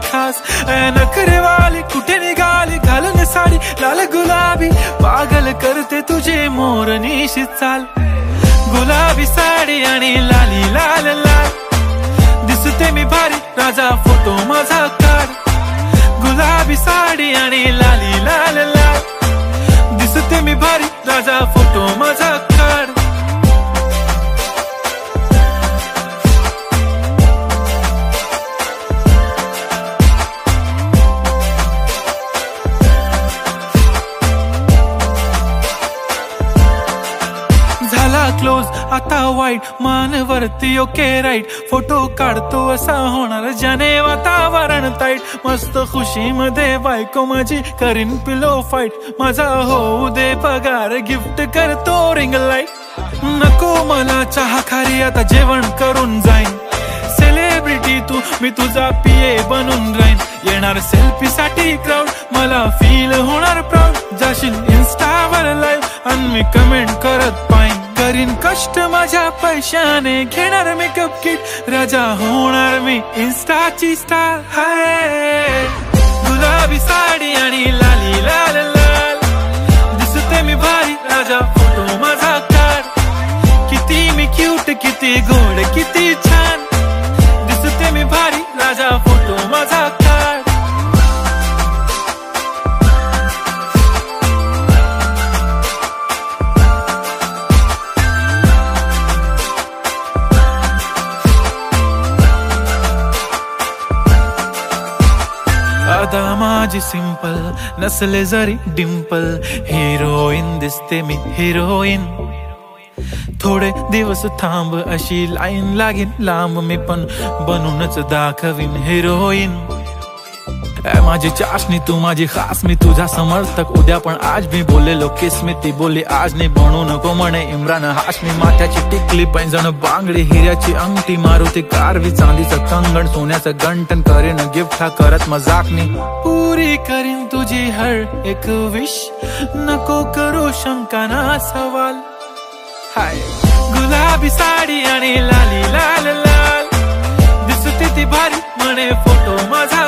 खास. नखरेवाली कुठे निघाली घालून साडी लाल गुलाबी, पागल करते तुझे मोरनीशी चाल. गुलाबी साडी आणि लाली लाल लाल, दिसते मी भारी राजा फोटो माझा काढ. गुलाबी साडी आणि लाली लाल लाल, दिसते मी भारी राजा फोटो माझा काढ. क्लोज आता वाईट मानवरती ओके राईट, फोटो काढतो असा होणार ज्याने वातावरण ताईट. मस्त खुशी मध्ये बायको माझी करीन पिलो फाईट, माझा होऊ दे पगार गिफ्ट करतो रिंग लाईट. नको मला चहा खारी आता जेवण करून जाईन. सेलिब्रिटी तू मी तुझा पिये बनून राहीन. येणार सेल्फी साठी क्राऊड मला फील होणार प्राऊड. जाशील इन्स्टावर लाईव्ह आणि मी कमेंट करत पाईन. करीन कष्ट माझ्या पैशाने घेणार मेकअप किट, राजा होणार मी इन्स्टाची स्टार. हाय गुलाबी साडी आणि लाली लाल लाल, दिसते मी भारी राजा फोटो माझा काढ. किती मी क्यूट किती गोड किती छान, दिसते मी भारी राजा फोटो माझा काढ. अदा माझी सिंपल नसले जरी डिंपल, हिरोईन दिसते मी हिरोईन. थोडे दिवस थांब अशी लाईन लागेल लांब, मी पण बनूनच दाखवीन हिरोईन. माझी चाशनी तू माझी खास, मी तुझा समर्थक उद्या पण आज मी बोलेलो किस मी. ती बोली आज नाही बनू नको म्हणे इम्रान हाशमी. माथ्याची टिकली पैंजण बांगडी हिऱ्याची अंगठी, मारुती कारवी चांदीचं कंगण सोन्याचं गंटन. करीन गिफ्ट हा करत मजाकनी, पुरी करीन तुझी हर एक विश. नको करू शंका ना सवाल. हाय गुलाबी साडी आणि लाली लाल लाल, दिसते ती भारी म्हणे फोटो माझा.